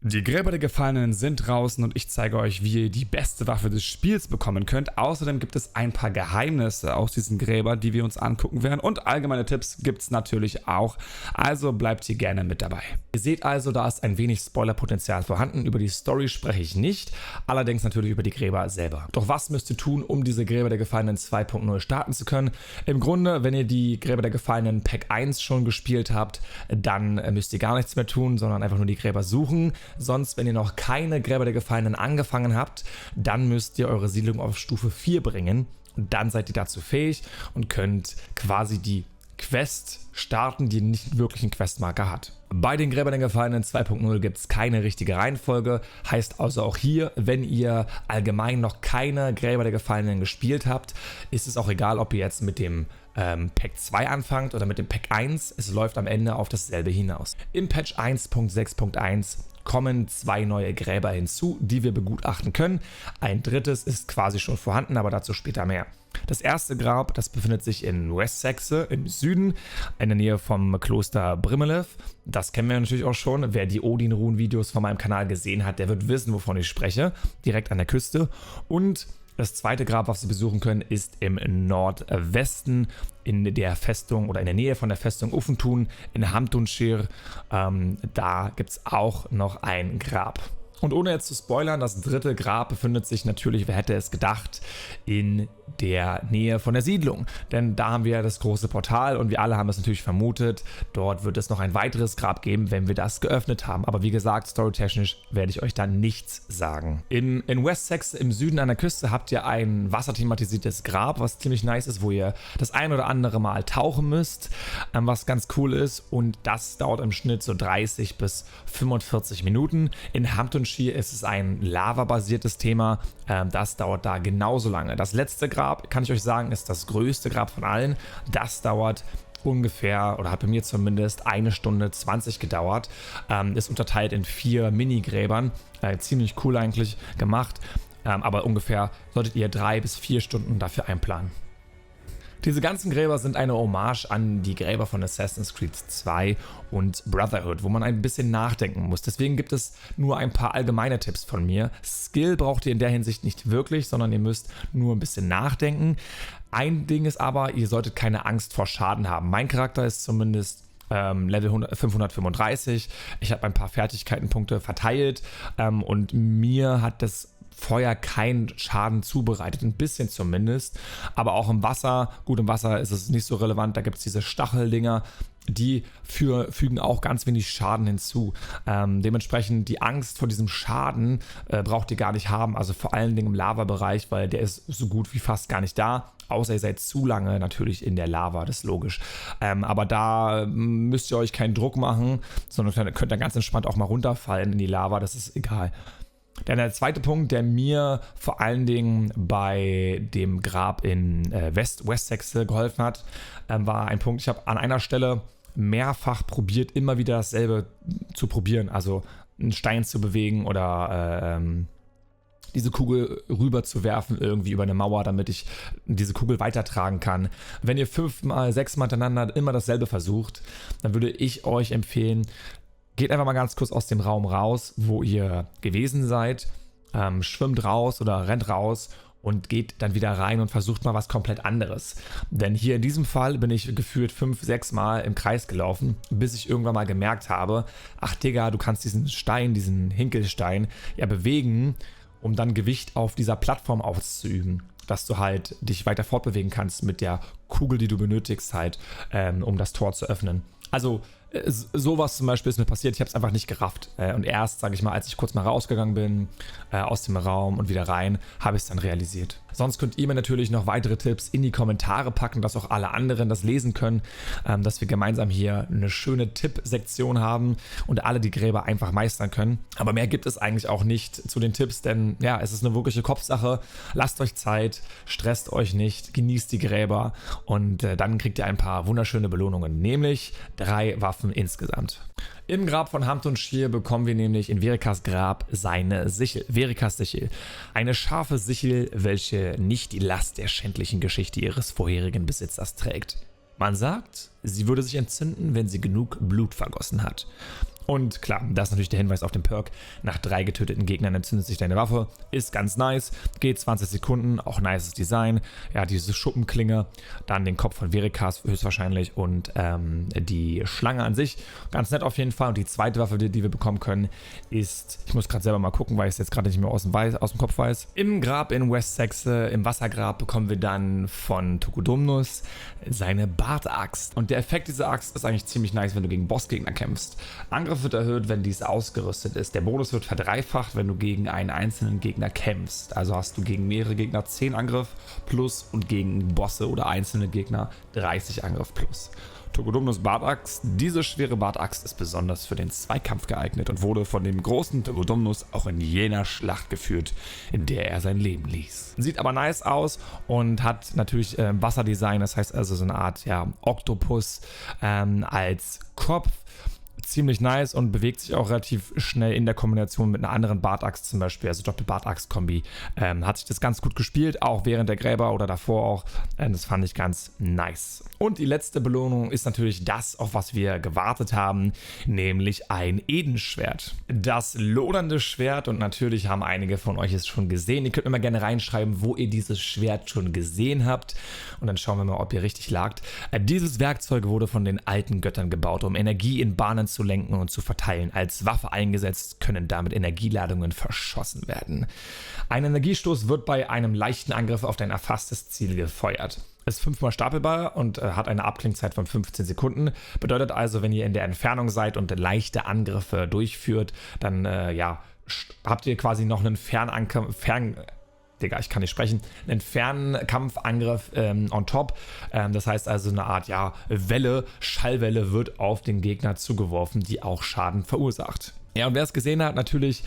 Die Gräber der Gefallenen sind draußen und ich zeige euch, wie ihr die beste Waffe des Spiels bekommen könnt. Außerdem gibt es ein paar Geheimnisse aus diesen Gräbern, die wir uns angucken werden, und allgemeine Tipps gibt es natürlich auch, also bleibt hier gerne mit dabei. Ihr seht also, da ist ein wenig Spoilerpotenzial vorhanden. Über die Story spreche ich nicht, allerdings natürlich über die Gräber selber. Doch was müsst ihr tun, um diese Gräber der Gefallenen 2.0 starten zu können? Im Grunde, wenn ihr die Gräber der Gefallenen Pack 1 schon gespielt habt, dann müsst ihr gar nichts mehr tun, sondern einfach nur die Gräber suchen. Sonst, wenn ihr noch keine Gräber der Gefallenen angefangen habt, dann müsst ihr eure Siedlung auf Stufe 4 bringen. Und dann seid ihr dazu fähig und könnt quasi die Quest starten, die nicht wirklich einen Questmarker hat. Bei den Gräbern der Gefallenen 2.0 gibt es keine richtige Reihenfolge. Heißt also auch hier, wenn ihr allgemein noch keine Gräber der Gefallenen gespielt habt, ist es auch egal, ob ihr jetzt mit dem Pack 2 anfangt oder mit dem Pack 1. Es läuft am Ende auf dasselbe hinaus. Im Patch 1.6.1 kommen 2 neue Gräber hinzu, die wir begutachten können. Ein drittes ist quasi schon vorhanden, aber dazu später mehr. Das erste Grab, das befindet sich in Wessexe im Süden, in der Nähe vom Kloster Brimelev. Das kennen wir natürlich auch schon. Wer die Odin-Ruhen-Videos von meinem Kanal gesehen hat, der wird wissen, wovon ich spreche. Direkt an der Küste. Und das zweite Grab, was Sie besuchen können, ist im Nordwesten in der Festung oder in der Nähe von der Festung Ufentun in Hamtunshir. Da gibt es auch noch ein Grab. Und ohne jetzt zu spoilern, das dritte Grab befindet sich natürlich, wer hätte es gedacht, in der Nähe von der Siedlung. Denn da haben wir das große Portal und wir alle haben es natürlich vermutet. Dort wird es noch ein weiteres Grab geben, wenn wir das geöffnet haben. Aber wie gesagt, storytechnisch werde ich euch da nichts sagen. In Wessex im Süden an der Küste habt ihr ein wasserthematisiertes Grab, was ziemlich nice ist, wo ihr das ein oder andere Mal tauchen müsst, was ganz cool ist. Und das dauert im Schnitt so 30 bis 45 Minuten. In Hamtunshir ist es ein lavabasiertes Thema. Das dauert da genauso lange. Das letzte Grab, kann ich euch sagen, ist das größte Grab von allen. Das dauert ungefähr, oder hat bei mir zumindest 1 Stunde 20 gedauert. Ist unterteilt in 4 Minigräbern. Ziemlich cool eigentlich gemacht. Aber ungefähr solltet ihr 3 bis 4 Stunden dafür einplanen. Diese ganzen Gräber sind eine Hommage an die Gräber von Assassin's Creed 2 und Brotherhood, wo man ein bisschen nachdenken muss. Deswegen gibt es nur ein paar allgemeine Tipps von mir. Skill braucht ihr in der Hinsicht nicht wirklich, sondern ihr müsst nur ein bisschen nachdenken. Ein Ding ist aber, ihr solltet keine Angst vor Schaden haben. Mein Charakter ist zumindest Level 535. Ich habe ein paar Fertigkeitenpunkte verteilt und mir hat das Feuer keinen Schaden zubereitet, ein bisschen zumindest, aber auch im Wasser, gut, im Wasser ist es nicht so relevant, da gibt es diese Stacheldinger, die fügen auch ganz wenig Schaden hinzu. Dementsprechend die Angst vor diesem Schaden braucht ihr gar nicht haben, also vor allen Dingen im Lava-Bereich, weil der ist so gut wie fast gar nicht da, außer ihr seid zu lange natürlich in der Lava, das ist logisch. Aber da müsst ihr euch keinen Druck machen, sondern könnt dann ganz entspannt auch mal runterfallen in die Lava, das ist egal. Dann der zweite Punkt, der mir vor allen Dingen bei dem Grab in Wessexe geholfen hat, war ein Punkt, ich habe an einer Stelle mehrfach probiert, immer wieder dasselbe zu probieren, also einen Stein zu bewegen oder diese Kugel rüber zu werfen irgendwie über eine Mauer, damit ich diese Kugel weitertragen kann. Wenn ihr 5 mal, 6 Mal hintereinander immer dasselbe versucht, dann würde ich euch empfehlen, geht einfach mal ganz kurz aus dem Raum raus, wo ihr gewesen seid, schwimmt raus oder rennt raus und geht dann wieder rein und versucht mal was komplett anderes. Denn hier in diesem Fall bin ich gefühlt 5, 6 Mal im Kreis gelaufen, bis ich irgendwann mal gemerkt habe, ach Digga, du kannst diesen Stein, diesen Hinkelstein ja bewegen, um dann Gewicht auf dieser Plattform auszuüben, dass du halt dich weiter fortbewegen kannst mit der Kugel, die du benötigst halt, um das Tor zu öffnen. Also sowas zum Beispiel ist mir passiert, ich habe es einfach nicht gerafft. Und erst, sage ich mal, als ich kurz mal rausgegangen bin, aus dem Raum und wieder rein, habe ich es dann realisiert. Sonst könnt ihr mir natürlich noch weitere Tipps in die Kommentare packen, dass auch alle anderen das lesen können, dass wir gemeinsam hier eine schöne Tipp-Sektion haben und alle die Gräber einfach meistern können. Aber mehr gibt es eigentlich auch nicht zu den Tipps, denn ja, es ist eine wirkliche Kopfsache. Lasst euch Zeit, stresst euch nicht, genießt die Gräber und dann kriegt ihr ein paar wunderschöne Belohnungen, nämlich 3 Waffen insgesamt. Im Grab von Hamtunshir bekommen wir nämlich in Verikas Grab seine Sichel, Verikas Sichel. Eine scharfe Sichel, welche nicht die Last der schändlichen Geschichte ihres vorherigen Besitzers trägt. Man sagt, sie würde sich entzünden, wenn sie genug Blut vergossen hat. Und klar, das ist natürlich der Hinweis auf den Perk. Nach 3 getöteten Gegnern entzündet sich deine Waffe. Ist ganz nice. Geht 20 Sekunden. Auch nices Design. Ja, diese Schuppenklinge. Dann den Kopf von Verikas höchstwahrscheinlich. Und die Schlange an sich. Ganz nett auf jeden Fall. Und die zweite Waffe, die wir bekommen können, ist... Ich muss gerade selber mal gucken, weil ich es jetzt gerade nicht mehr aus dem Kopf weiß. Im Grab in Wessex, im Wassergrab, bekommen wir dann von Tokudomnus seine Bartaxt. Und der Effekt dieser Axt ist eigentlich ziemlich nice, wenn du gegen Bossgegner kämpfst. Angriff wird erhöht, wenn dies ausgerüstet ist. Der Bonus wird verdreifacht, wenn du gegen einen einzelnen Gegner kämpfst. Also hast du gegen mehrere Gegner 10 Angriff plus und gegen Bosse oder einzelne Gegner 30 Angriff plus. Tokudomnus Bartaxt. Diese schwere Bartaxt ist besonders für den Zweikampf geeignet und wurde von dem großen Tokudomnus auch in jener Schlacht geführt, in der er sein Leben ließ. Sieht aber nice aus und hat natürlich Wasserdesign, das heißt also so eine Art Oktopus als Kopf. Ziemlich nice und bewegt sich auch relativ schnell in der Kombination mit einer anderen Bartaxt zum Beispiel, also Doppel-Bartaxt-Kombi. Hat sich das ganz gut gespielt, auch während der Gräber oder davor auch. Das fand ich ganz nice. Und die letzte Belohnung ist natürlich das, auf was wir gewartet haben, nämlich ein Edenschwert. Das lodernde Schwert, und natürlich haben einige von euch es schon gesehen. Ihr könnt mir mal gerne reinschreiben, wo ihr dieses Schwert schon gesehen habt, und dann schauen wir mal, ob ihr richtig lagt. Dieses Werkzeug wurde von den alten Göttern gebaut, um Energie in Bahnen zu lenken und zu verteilen. Als Waffe eingesetzt können damit Energieladungen verschossen werden. Ein Energiestoß wird bei einem leichten Angriff auf dein erfasstes Ziel gefeuert. Ist 5-mal stapelbar und hat eine Abklingzeit von 15 Sekunden. Bedeutet also, wenn ihr in der Entfernung seid und leichte Angriffe durchführt, dann habt ihr quasi noch einen einen Fernkampfangriff on top. Das heißt also eine Art Schallwelle wird auf den Gegner zugeworfen, die auch Schaden verursacht. Ja, und wer es gesehen hat, natürlich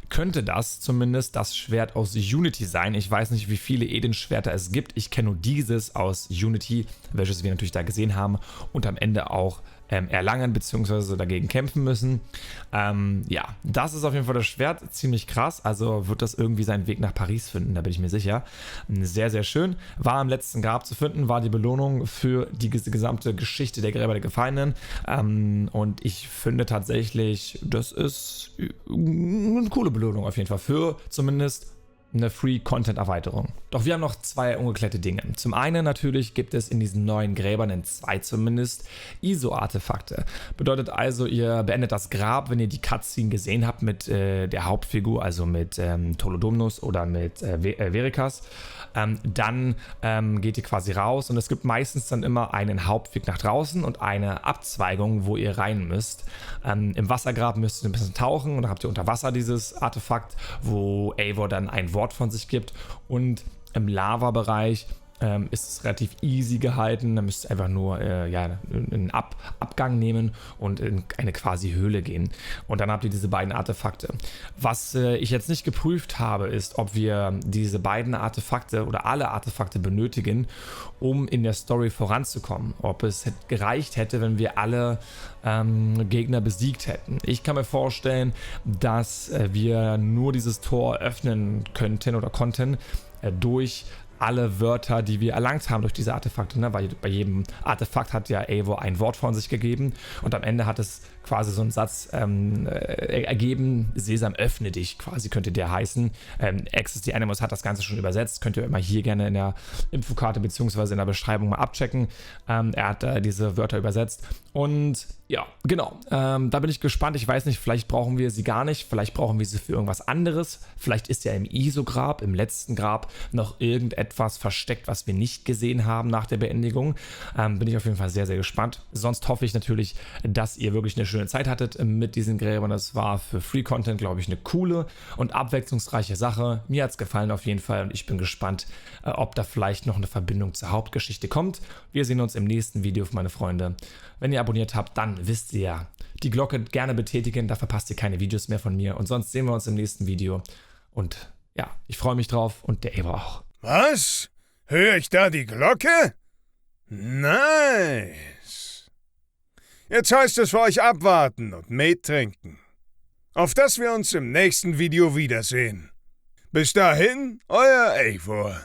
könnte das zumindest das Schwert aus Unity sein. Ich weiß nicht, wie viele Eden-Schwerter es gibt. Ich kenne nur dieses aus Unity, welches wir natürlich da gesehen haben und am Ende auch erlangen bzw. dagegen kämpfen müssen. Das ist auf jeden Fall das Schwert, ziemlich krass, also wird das irgendwie seinen Weg nach Paris finden, da bin ich mir sicher. Sehr, sehr schön. War im letzten Grab zu finden, war die Belohnung für die gesamte Geschichte der Gräber der Gefallenen, und ich finde tatsächlich, das ist eine coole Belohnung auf jeden Fall für zumindest eine Free-Content-Erweiterung. Doch wir haben noch 2 ungeklärte Dinge. Zum einen natürlich gibt es in diesen neuen Gräbern, in 2 zumindest, ISO-Artefakte. Bedeutet also, ihr beendet das Grab, wenn ihr die Cutscene gesehen habt mit der Hauptfigur, also mit Tokudomnus oder mit Verikas. Dann geht ihr quasi raus und es gibt meistens dann immer einen Hauptweg nach draußen und eine Abzweigung, wo ihr rein müsst. Im Wassergrab müsst ihr ein bisschen tauchen und dann habt ihr unter Wasser dieses Artefakt, wo Eivor dann ein Wort von sich gibt, und im Lava-Bereich ist es relativ easy gehalten. Da müsst ihr einfach nur einen Abgang nehmen und in eine quasi Höhle gehen. Und dann habt ihr diese beiden Artefakte. Was ich jetzt nicht geprüft habe, ist, ob wir diese beiden Artefakte oder alle Artefakte benötigen, um in der Story voranzukommen. Ob es gereicht hätte, wenn wir alle Gegner besiegt hätten. Ich kann mir vorstellen, dass wir nur dieses Tor öffnen könnten oder konnten durch alle Wörter, die wir erlangt haben durch diese Artefakte, ne? Weil bei jedem Artefakt hat ja Eivor ein Wort von sich gegeben und am Ende hat es quasi so einen Satz ergeben, Sesam, öffne dich, quasi könnte der heißen. Access the Animus hat das Ganze schon übersetzt, könnt ihr immer hier gerne in der Infokarte bzw. in der Beschreibung mal abchecken. Er hat diese Wörter übersetzt und ja, genau, da bin ich gespannt. Ich weiß nicht, vielleicht brauchen wir sie gar nicht, vielleicht brauchen wir sie für irgendwas anderes. Vielleicht ist ja im ISO-Grab, im letzten Grab, noch irgendetwas versteckt, was wir nicht gesehen haben nach der Beendigung. Bin ich auf jeden Fall sehr, sehr gespannt. Sonst hoffe ich natürlich, dass ihr wirklich eine schöne Zeit hattet mit diesen Gräbern. Das war für Free-Content, glaube ich, eine coole und abwechslungsreiche Sache. Mir hat es gefallen auf jeden Fall und ich bin gespannt, ob da vielleicht noch eine Verbindung zur Hauptgeschichte kommt. Wir sehen uns im nächsten Video, meine Freunde. Wenn ihr abonniert habt, dann wisst ihr ja, die Glocke gerne betätigen, da verpasst ihr keine Videos mehr von mir. Und sonst sehen wir uns im nächsten Video. Und ja, ich freue mich drauf und der Eivor auch. Was? Höre ich da die Glocke? Nice. Jetzt heißt es für euch abwarten und Met trinken. Auf dass wir uns im nächsten Video wiedersehen. Bis dahin, euer Eivor.